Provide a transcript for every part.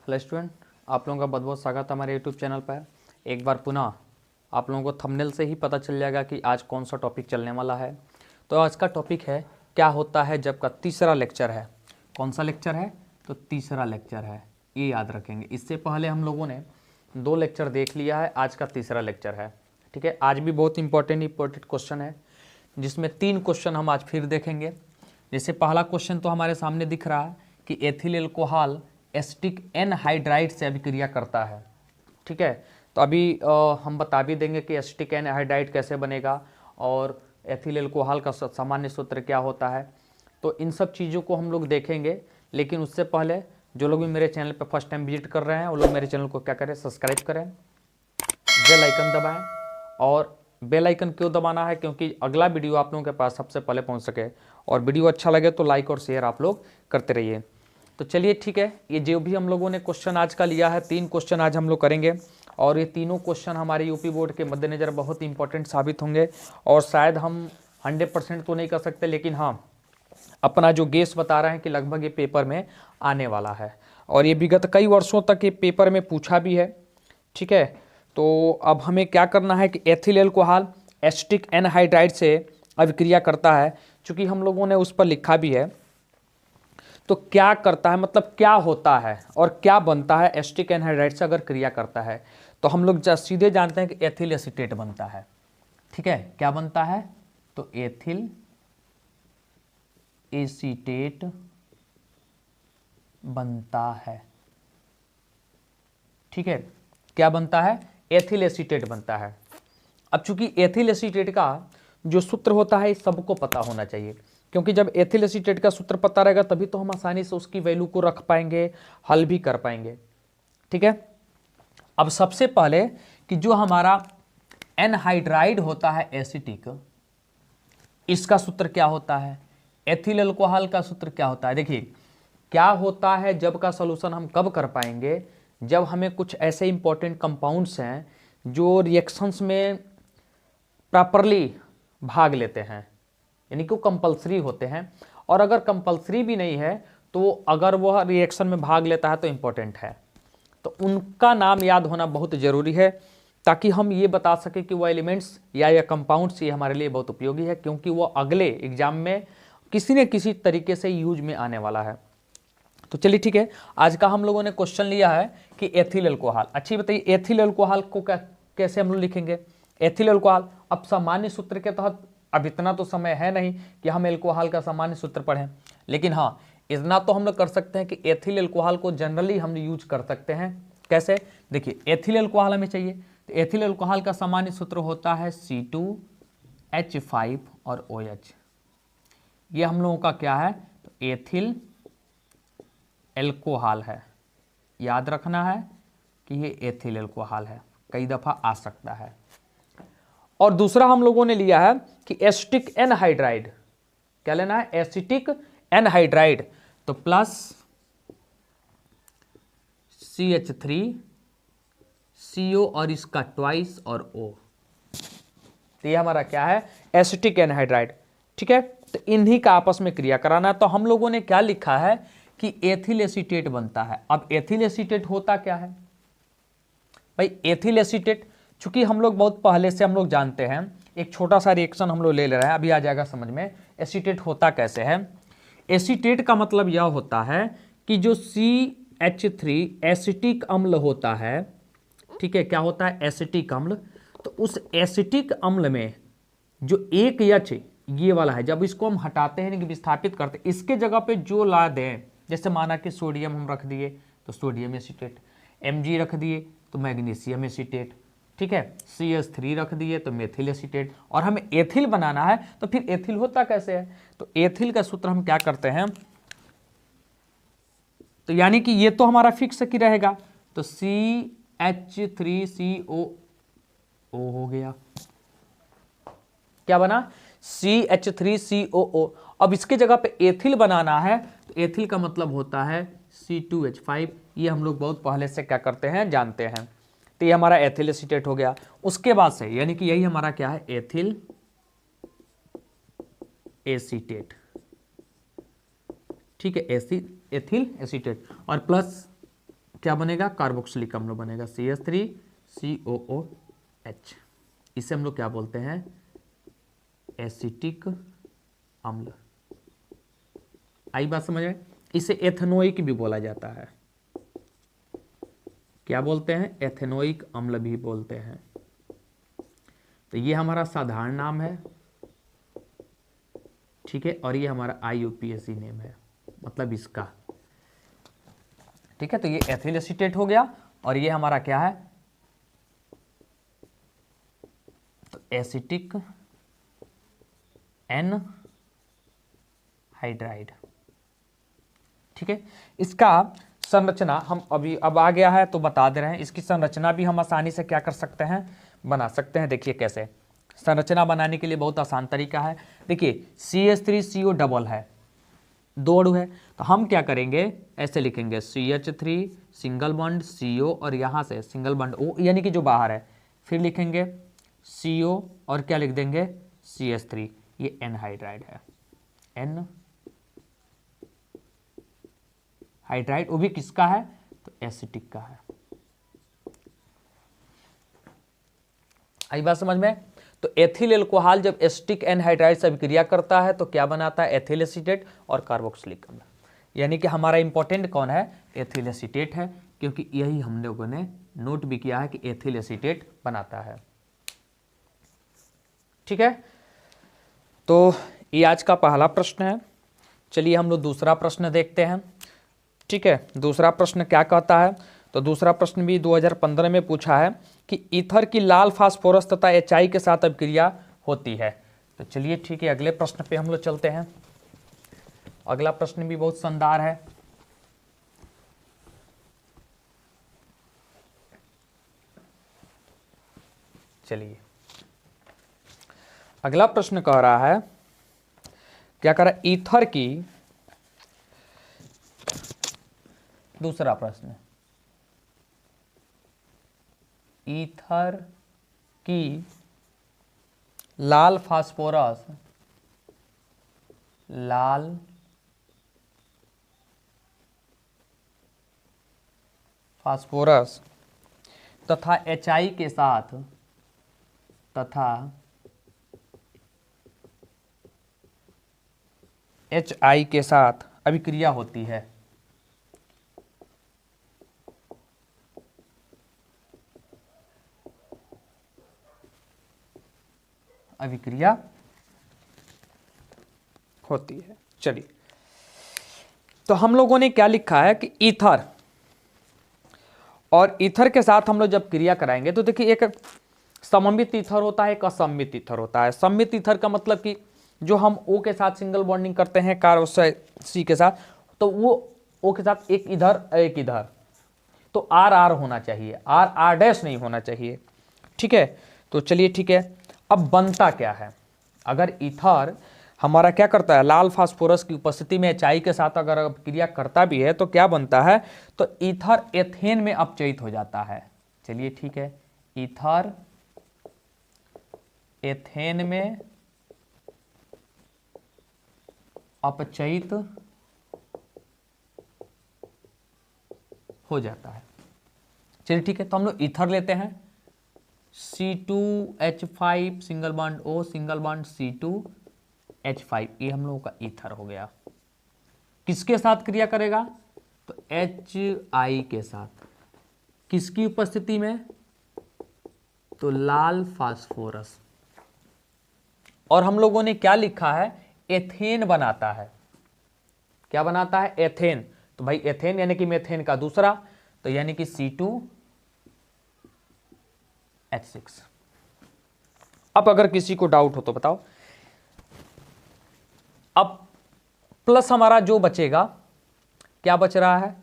Hello student, आप लोगों का बहुत बहुत स्वागत है हमारे यूट्यूब चैनल पर। एक बार पुनः आप लोगों को थंबनेल से ही पता चल जाएगा कि आज कौन सा टॉपिक चलने वाला है। तो आज का टॉपिक है क्या होता है जब का तीसरा लेक्चर है। कौन सा लेक्चर है? तो तीसरा लेक्चर है, ये याद रखेंगे। इससे पहले हम लोगों ने 2 लेक्चर देख लिया है, आज का तीसरा लेक्चर है। ठीक है, आज भी बहुत इंपॉर्टेंट क्वेश्चन है जिसमें 3 क्वेश्चन हम आज फिर देखेंगे। जैसे पहला क्वेश्चन तो हमारे सामने दिख रहा है कि एथिल एल्कोहल एसिटिक एनहाइड्राइड से अभिक्रिया करता है। ठीक है, तो अभी हम बता भी देंगे कि एसिटिक एनहाइड्राइड कैसे बनेगा और एथिल एल्कोहल का सामान्य सूत्र क्या होता है। तो इन सब चीज़ों को हम लोग देखेंगे, लेकिन उससे पहले जो लोग भी मेरे चैनल पर फर्स्ट टाइम विजिट कर रहे हैं वो लोग मेरे चैनल को क्या करें, सब्सक्राइब करें, बेल आइकन दबाएं। और बेल आइकन क्यों दबाना है? क्योंकि अगला वीडियो आप लोगों के पास सबसे पहले पहुंच सके। और वीडियो अच्छा लगे तो लाइक और शेयर आप लोग करते रहिए। तो चलिए ठीक है, ये जो भी हम लोगों ने क्वेश्चन आज का लिया है, 3 क्वेश्चन आज हम लोग करेंगे और ये तीनों क्वेश्चन हमारे यूपी बोर्ड के मद्देनज़र बहुत इंपॉर्टेंट साबित होंगे। और शायद हम 100% तो नहीं कर सकते, लेकिन हाँ अपना जो गेस बता रहे हैं कि लगभग ये पेपर में आने वाला है। और ये विगत कई वर्षों तक ये पेपर में पूछा भी है। ठीक है, तो अब हमें क्या करना है कि एथिल एल्कोहल एसिटिक एनहाइड्राइड से अभिक्रिया करता है। चूँकि हम लोगों ने उस पर लिखा भी है, तो क्या करता है मतलब क्या होता है और क्या बनता है एसिटिक एनहाइड्राइड से अगर क्रिया करता है। तो हम लोग सीधे जानते हैं कि एथिल एसीटेट बनता है। ठीक है, क्या बनता है? तो एथिल एसीटेट बनता है। ठीक है, क्या बनता है? एथिल एसीटेट बनता है। अब चूंकि एथिल एसीटेट का जो सूत्र होता है सबको पता होना चाहिए, क्योंकि जब एथिल एसीटेट का सूत्र पता रहेगा तभी तो हम आसानी से उसकी वैल्यू को रख पाएंगे, हल भी कर पाएंगे। ठीक है, अब सबसे पहले कि जो हमारा एनहाइड्राइड होता है एसिटिक, इसका सूत्र क्या होता है? एथिल अल्कोहल का सूत्र क्या होता है? देखिए क्या होता है जब का सॉल्यूशन हम कब कर पाएंगे? जब हमें कुछ ऐसे इंपॉर्टेंट कंपाउंड्स हैं जो रिएक्शंस में प्रॉपरली भाग लेते हैं, यानी कि वो कंपलसरी होते हैं। और अगर कंपलसरी भी नहीं है तो अगर वह रिएक्शन में भाग लेता है तो इंपॉर्टेंट है। तो उनका नाम याद होना बहुत ज़रूरी है, ताकि हम ये बता सकें कि वो एलिमेंट्स या कंपाउंड्स ये हमारे लिए बहुत उपयोगी है, क्योंकि वो अगले एग्जाम में किसी न किसी तरीके से यूज में आने वाला है। तो चलिए ठीक है, आज का हम लोगों ने क्वेश्चन लिया है कि एथिल अल्कोहल। अच्छी बताइए, एथिल अल्कोहल को कैसे हम लोग लिखेंगे? एथिल अल्कोहल, अब सामान्य सूत्र के तहत अब इतना तो समय है नहीं कि हम एल्कोहल का सामान्य सूत्र पढ़ें, लेकिन हाँ इतना तो हम लोग कर सकते हैं कि एथिल अल्कोहल को जनरली हम यूज कर सकते हैं। कैसे? देखिए एथिल अल्कोहल हमें चाहिए, तो एथिल अल्कोहल का सामान्य सूत्र होता है C2H5 और OH। ये हम लोगों का क्या है? तो एथिल एल्कोहल है। याद रखना है कि ये एथिल एल्कोहल है, कई दफा आ सकता है। और दूसरा हम लोगों ने लिया है कि एसिटिक एनहाइड्राइड। क्या लेना है? Acetic anhydride. तो प्लस CH3CO और इसका ट्वाइस और O, तो ये हमारा क्या है? Acetic anhydride. ठीक है, तो इन्हीं का आपस में क्रिया कराना है। तो हम लोगों ने क्या लिखा है कि एथिल एसीटेट बनता है। अब एथिल एसीटेट होता क्या है भाई? एथिल एसीटेट चूंकि हम लोग बहुत पहले से हम लोग जानते हैं, एक छोटा सा रिएक्शन हम लोग ले रहे हैं, अभी आ जाएगा समझ में एसीटेट होता कैसे है। एसीटेट का मतलब यह होता है कि जो CH3 एसिटिक अम्ल होता है, ठीक है, क्या होता है? एसिटिक अम्ल। तो उस एसिटिक अम्ल में जो एक H ये वाला है, जब इसको हम हटाते हैं, विस्थापित करते हैं, इसके जगह पे जो ला दें, जैसे माना कि सोडियम हम रख दिए तो सोडियम एसीटेट, Mg रख दिए तो मैग्नीशियम एसीटेट, ठीक है, CH3 रख दिए तो मेथिल एसीटेट। और हमें एथिल बनाना है, तो फिर एथिल होता कैसे है? तो एथिल का सूत्र हम क्या करते हैं, तो यानी कि ये तो हमारा फिक्स की रहेगा, तो CH3CO हो गया। क्या बना? CH3COO। अब इसके जगह पे एथिल बनाना है, तो एथिल का मतलब होता है C2H5। ये हम लोग बहुत पहले से क्या करते हैं, जानते हैं। तो ये हमारा एथिल एसीटेट हो गया। उसके बाद से यानी कि यही हमारा क्या है? Ethyl acetate. ठीक है, एथिल एसीटेट और प्लस क्या बनेगा, कार्बोक्सिलिक अम्ल बनेगा, CH3COOH। इसे हम लोग क्या बोलते हैं, एसिटिक अम्ल। आई बात समझ में। इसे एथेनोइक भी बोला जाता है। क्या बोलते हैं, एथेनोइक अम्ल भी बोलते हैं। तो ये हमारा साधारण नाम है, ठीक है, और ये हमारा IUPAC नेम है, मतलब इसका, ठीक है। तो ये एथिल एसीटेट हो गया, और ये हमारा क्या है, तो एसिटिक एनहाइड्राइड, ठीक है। इसका संरचना हम अभी अब आ गया है तो बता दे रहे हैं। इसकी संरचना भी हम आसानी से क्या कर सकते हैं, बना सकते हैं। देखिए कैसे संरचना बनाने के लिए बहुत आसान तरीका है। देखिए CH3CO डबल है, 2 अणु है, तो हम क्या करेंगे, ऐसे लिखेंगे CH3 सिंगल बॉन्ड CO और यहाँ से सिंगल बॉन्ड O, यानी कि जो बाहर है, फिर लिखेंगे CO और क्या लिख देंगे CH3, ये एनहाइड्राइड है, एन हाइड्राइड, वो भी किसका है, तो एसिटिक का है। आई बात समझ में। तो एथिल एल्कोहल जब एसिटिक एनहाइड्राइड से अभिक्रिया करता है तो क्या बनाता है, एथिल एसीटेट और कार्बोक्सिलिक अम्ल। यानी कि हमारा इंपॉर्टेंट कौन है, एथिल एसीटेट है, क्योंकि यही हम लोगों ने नोट भी किया है कि एथिल एसीटेट बनाता है, ठीक है। तो ये आज का पहला प्रश्न है। चलिए हम लोग दूसरा प्रश्न देखते हैं, ठीक है। दूसरा प्रश्न क्या कहता है, तो दूसरा प्रश्न भी 2015 में पूछा है कि ईथर की लाल फास्फोरस तथा HI के साथ अभिक्रिया होती है। तो चलिए ठीक है, अगले प्रश्न पे हम लोग चलते हैं। अगला प्रश्न भी बहुत शानदार है। चलिए अगला प्रश्न कह रहा है, क्या कह रहा है, ईथर की, दूसरा प्रश्न, ईथर की लाल फास्फोरस, लाल फास्फोरस तथा HI के साथ, तथा HI के साथ अभिक्रिया होती है। अभिक्रिया होती है। चलिए तो हम लोगों ने क्या लिखा है कि ईथर, और ईथर के साथ हम लोग जब क्रिया कराएंगे तो देखिए एक सममित ईथर होता है, एक असममित ईथर होता है। सममित ईथर का मतलब कि जो हम O के साथ सिंगल बॉन्डिंग करते हैं कार्बोक्सी के साथ, तो वो O के साथ एक इधर एक इधर, तो RR होना चाहिए, RR डैश नहीं होना चाहिए, ठीक है। तो चलिए ठीक है, अब बनता क्या है, अगर ईथर हमारा क्या करता है, लाल फास्फोरस की उपस्थिति में HI के साथ अगर क्रिया करता भी है तो क्या बनता है, तो ईथर एथेन में अपचयित हो जाता है। चलिए ठीक है, ईथर एथेन में अपचयित हो जाता है। चलिए ठीक है, तो हम लोग ईथर लेते हैं, C2H5 single bond O single bond C2H5, ये हम लोगों का ईथर हो गया। किसके साथ क्रिया करेगा, तो HI के साथ, किसकी उपस्थिति में, तो लाल फास्फोरस। और हम लोगों ने क्या लिखा है, एथेन बनाता है। क्या बनाता है, एथेन। तो भाई एथेन यानी कि मेथेन का दूसरा, तो यानी कि C2H6। अब अगर किसी को डाउट हो तो बताओ, अब प्लस हमारा जो बचेगा, क्या बच रहा है,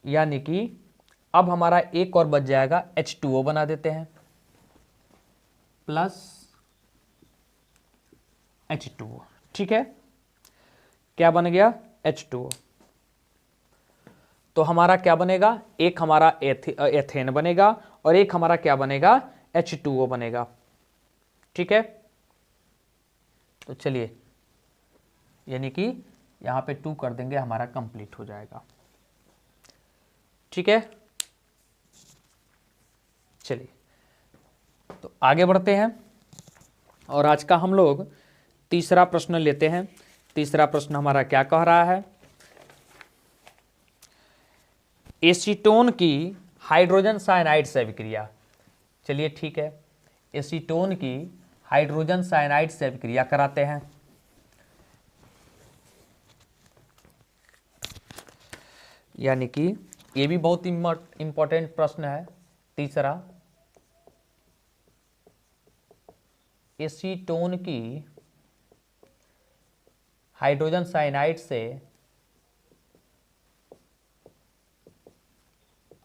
यानी कि अब हमारा एक और बच जाएगा, H2O बना देते हैं, प्लस H2O, ठीक है। क्या बन गया, H2O। तो हमारा क्या बनेगा, एक हमारा एथेन बनेगा और एक हमारा क्या बनेगा, H2O बनेगा, ठीक है। तो चलिए, यानी कि यहां पे 2 कर देंगे, हमारा कंप्लीट हो जाएगा। ठीक है, चलिए तो आगे बढ़ते हैं और आज का हम लोग तीसरा प्रश्न लेते हैं। तीसरा प्रश्न हमारा क्या कह रहा है, एसीटोन की हाइड्रोजन साइनाइड से अभिक्रिया। चलिए ठीक है, एसीटोन की हाइड्रोजन साइनाइड से अभिक्रिया कराते हैं। यानी कि ये भी बहुत इंपॉर्टेंट प्रश्न है। तीसरा, एसीटोन की हाइड्रोजन साइनाइड से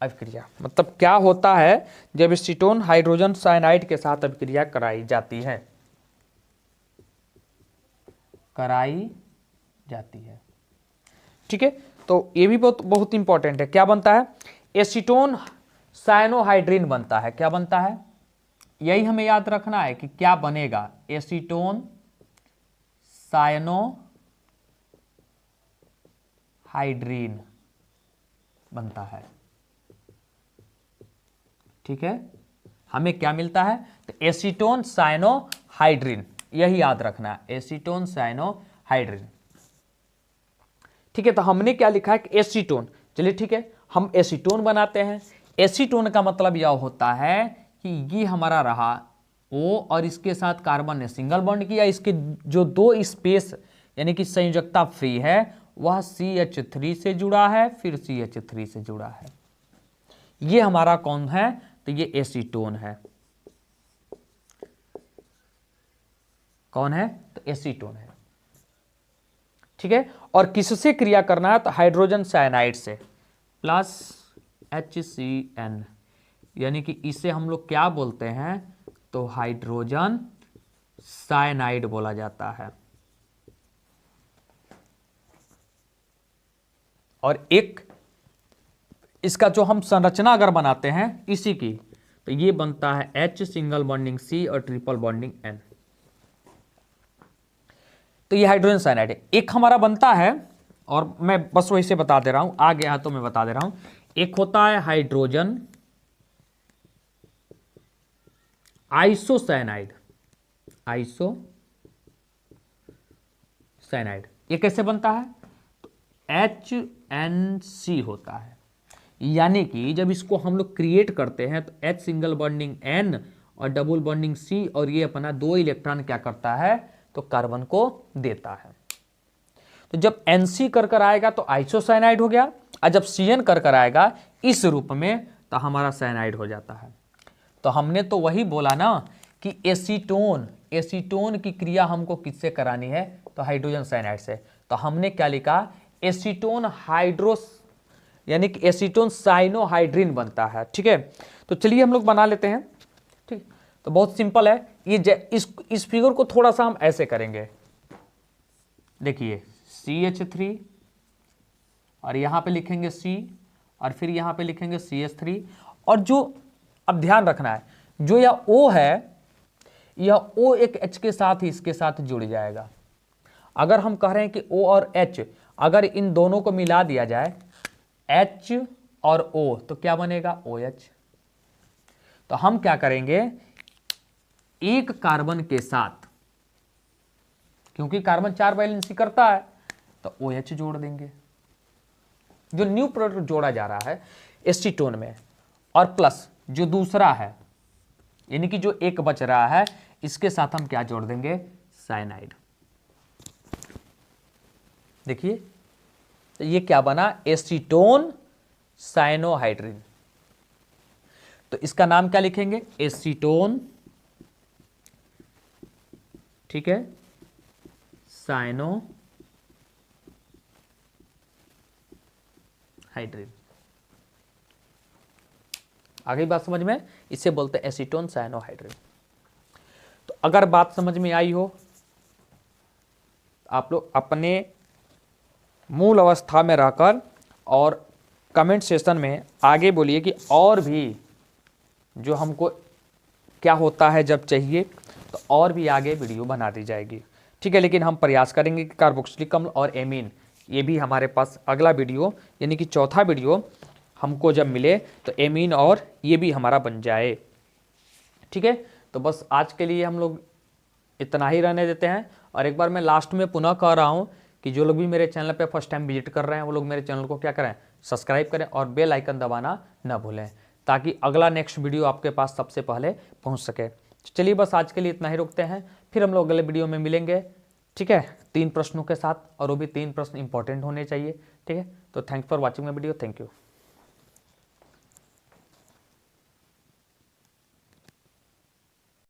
अभिक्रिया, मतलब क्या होता है जब एसीटोन हाइड्रोजन साइनाइड के साथ अभिक्रिया कराई जाती है, ठीक है। तो ये भी बहुत बहुत इंपॉर्टेंट है। क्या बनता है, एसीटोन साइनोहाइड्रिन बनता है। क्या बनता है, यही हमें याद रखना है कि क्या बनेगा, एसीटोन साइनोहाइड्रिन बनता है, ठीक है। हमें क्या मिलता है, तो एसीटोन साइनोहाइड्रिन, यही याद रखना है, एसीटोन साइनोहाइड्रिन, ठीक है। तो हमने क्या लिखा है कि एसीटोन, चलिए ठीक है, हम एसीटोन बनाते हैं। एसीटोन का मतलब यह होता है कि ये हमारा रहा O और इसके साथ कार्बन ने सिंगल बॉन्ड किया, इसके जो दो स्पेस यानी कि संयोजकता फ्री है वह CH3 से जुड़ा है, फिर CH3 से जुड़ा है। ये हमारा कौन है, तो ये एसीटोन है। कौन है, तो एसीटोन है, ठीक है। और किससे क्रिया करना है, तो हाइड्रोजन साइनाइड से प्लस HCN, यानी कि इसे हम लोग क्या बोलते हैं, तो हाइड्रोजन साइनाइड बोला जाता है। और एक इसका जो हम संरचना अगर बनाते हैं इसी की, तो ये बनता है H सिंगल बॉन्डिंग C और ट्रिपल बॉन्डिंग N। तो ये हाइड्रोजन साइनाइड है। एक हमारा बनता है, और मैं बस वही से बता दे रहा हूं, आ गया तो मैं बता दे रहा हूं। एक होता है हाइड्रोजन आइसोसाइनाइड, आइसोसाइनाइड ये कैसे बनता है, तो HNC होता है। यानी कि जब इसको हम लोग क्रिएट करते हैं तो H सिंगल बॉन्डिंग N और डबल बॉन्डिंग C, और ये अपना 2 इलेक्ट्रॉन क्या करता है, तो कार्बन को देता है। तो जब NC कर आएगा तो आइसोसाइनाइड हो गया, और जब CN कर आएगा इस रूप में तो हमारा साइनाइड हो जाता है। तो हमने तो वही बोला ना कि एसीटोन की क्रिया हमको किससे करानी है, तो हाइड्रोजन साइनाइड से। तो हमने क्या लिखा, एसीटोन हाइड्रोस यानी कि एसीटोन साइनोहाइड्रिन बनता है, ठीक है। तो चलिए हम लोग बना लेते हैं, ठीक। तो बहुत सिंपल है ये, इस फिगर को थोड़ा सा हम ऐसे करेंगे, देखिए CH3 और यहां पे लिखेंगे C और फिर यहां पे लिखेंगे CH3, और जो अब ध्यान रखना है, जो यह O है, यह O एक H के साथ ही इसके साथ जुड़ जाएगा। अगर हम कह रहे हैं कि O और H, अगर इन दोनों को मिला दिया जाए H और O, तो क्या बनेगा, OH। तो हम क्या करेंगे, एक कार्बन के साथ, क्योंकि कार्बन 4 वैलेंसी करता है, तो OH जोड़ देंगे, जो न्यू प्रोडक्ट जोड़ा जा रहा है एसीटोन में, और प्लस जो दूसरा है यानी कि जो एक बच रहा है इसके साथ हम क्या जोड़ देंगे, साइनाइड। देखिए तो ये क्या बना, एसीटोन साइनोहाइड्रिन। तो इसका नाम क्या लिखेंगे, एसीटोन, ठीक है, साइनोहाइड्रिन। आगे बात समझ में, इसे बोलते हैं एसीटोन साइनोहाइड्रिन। तो अगर बात समझ में आई हो, आप लोग अपने मूल अवस्था में रहकर और कमेंट सेक्शन में आगे बोलिए कि और भी जो हमको क्या होता है जब चाहिए, तो और भी आगे वीडियो बना दी जाएगी, ठीक है। लेकिन हम प्रयास करेंगे कि कार्बोक्सिलिक अम्ल और एमीन, ये भी हमारे पास अगला वीडियो यानी कि चौथा वीडियो हमको जब मिले तो एमीन और ये भी हमारा बन जाए। ठीक है, तो बस आज के लिए हम लोग इतना ही रहने देते हैं। और एक बार मैं लास्ट में पुनः कह रहा हूँ कि जो लोग भी मेरे चैनल पे फर्स्ट टाइम विजिट कर रहे हैं वो लोग मेरे चैनल को क्या करें, सब्सक्राइब करें और बेल आइकन दबाना ना भूलें, ताकि अगला नेक्स्ट वीडियो आपके पास सबसे पहले पहुँच सके। चलिए बस आज के लिए इतना ही रुकते हैं, फिर हम लोग अगले वीडियो में मिलेंगे। ठीक है, 3 प्रश्नों के साथ, और वो भी 3 प्रश्न इंपॉर्टेंट होने चाहिए। ठीक है, तो thanks for watching my video. Thank you.